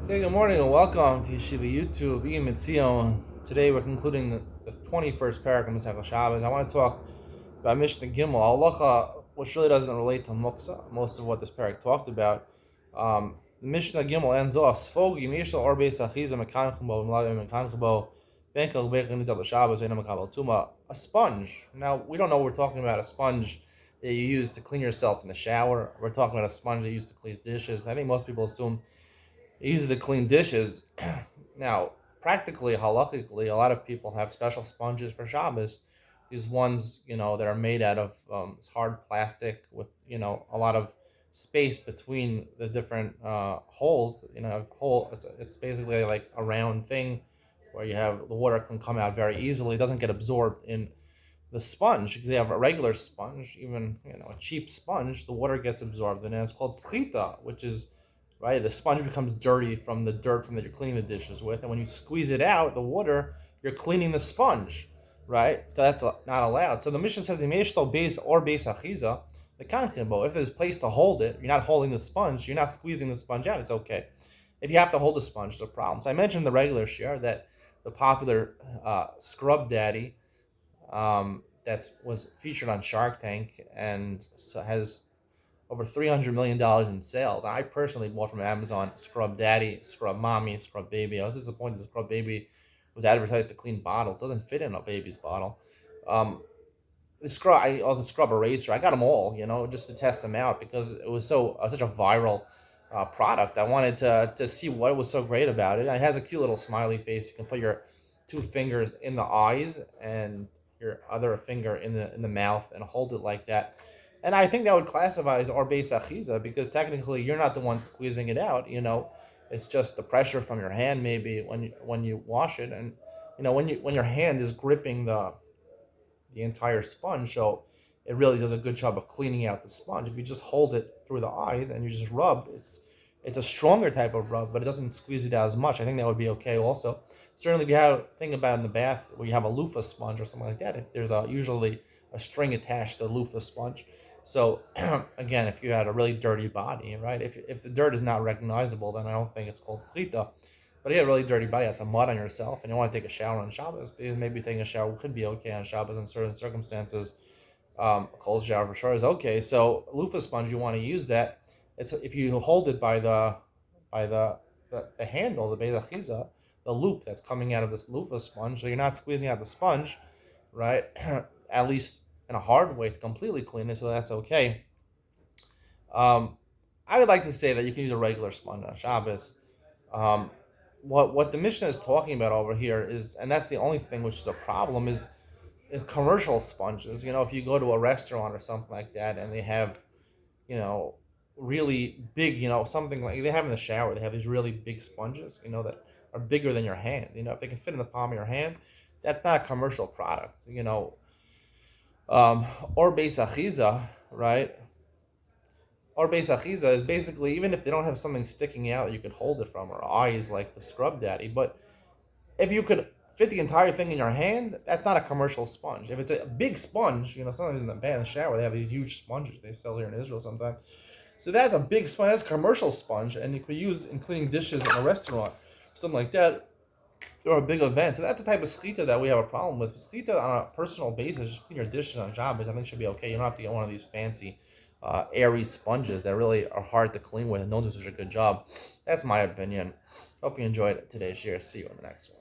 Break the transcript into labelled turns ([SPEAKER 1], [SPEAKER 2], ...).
[SPEAKER 1] Hey, good morning and welcome to Yeshiva YouTube. Iyun. Today we're concluding the 21st paragraph of Masechah Shabbos. I want to talk about Mishnah Gimel Halacha, which really doesn't relate to Muksa. Most of what this paragraph talked about. The Mishnah Gimel ends off Sfogi Mishal or Beis Achiza Mekanchbo Mladim Mekanchbo Benkel Bechin Nital Shabbos Vena Makabel Tuma. A sponge. Now we don't know what we're talking about. A sponge that you use to clean yourself in the shower. We're talking about a sponge that you use to clean dishes. I think most people assume easy to clean dishes. Now, practically, halakhically, a lot of people have special sponges for Shabbos. These ones, that are made out of hard plastic with, a lot of space between the different holes. It's basically like a round thing where you have the water can come out very easily. It doesn't get absorbed in the sponge. Because you have a regular sponge, even a cheap sponge, the water gets absorbed, and it's called schita, which is right. The sponge becomes dirty from the dirt from that you're cleaning the dishes with, and when you squeeze it out, the water, you're cleaning the sponge, right? So that's not allowed. So the Mishnah says, base or base achiza, the kanchenbo. If there's a place to hold it, you're not holding the sponge, you're not squeezing the sponge out. It's okay. If you have to hold the sponge, it's a problem. So I mentioned the regular share that the popular Scrub Daddy that was featured on Shark Tank and so has over $300 million in sales. I personally bought from Amazon Scrub Daddy, Scrub Mommy, Scrub Baby. I was disappointed the Scrub Baby was advertised to clean bottles. It doesn't fit in a baby's bottle. The Scrub Eraser. I got them all, just to test them out because it was such a viral product. I wanted to see what was so great about it. It has a cute little smiley face. You can put your two fingers in the eyes and your other finger in the mouth and hold it like that. And I think that would classify as Orbeis Achiza because technically you're not the one squeezing it out. It's just the pressure from your hand maybe when you wash it, and when your hand is gripping the entire sponge, so it really does a good job of cleaning out the sponge. If you just hold it through the eyes and you just rub, it's a stronger type of rub, but it doesn't squeeze it out as much. I think that would be okay also. Certainly, if you have think about it in the bath where you have a loofah sponge or something like that, if there's usually a string attached to the loofah sponge. So again, if you had a really dirty body, right? If the dirt is not recognizable, then I don't think it's called slita. But if you have a really dirty body, had some mud on yourself, and you want to take a shower on Shabbos, because maybe taking a shower could be okay on Shabbos in certain circumstances. A cold shower for sure is okay. So loofah sponge, you want to use that. It's if you hold it by the handle, the Beis Achiza, the loop that's coming out of this loofah sponge, so you're not squeezing out the sponge, right? At least in a hard way to completely clean it, so that's okay. I would like to say that you can use a regular sponge on Shabbos. Um, what the Mishnah is talking about over here is, and that's the only thing which is a problem, is commercial sponges. If you go to a restaurant or something like that, and they have, you know, really big, something like they have in the shower, they have these really big sponges, that are bigger than your hand. If they can fit in the palm of your hand, that's not a commercial product. Or Beis Achiza, right? Or Beis Achiza is basically, even if they don't have something sticking out that you could hold it from, or eyes like the Scrub Daddy, but if you could fit the entire thing in your hand, that's not a commercial sponge. If it's a big sponge, sometimes in the shower, they have these huge sponges they sell here in Israel sometimes. So that's a big sponge, that's a commercial sponge, and you could use in cleaning dishes in a restaurant, something like that, or a big event. So that's the type of schita that we have a problem with. Schita on a personal basis, just clean your dishes on Shabbos, I think should be okay. You don't have to get one of these fancy, airy sponges that really are hard to clean with and don't do such a good job. That's my opinion. Hope you enjoyed today's share. See you in the next one.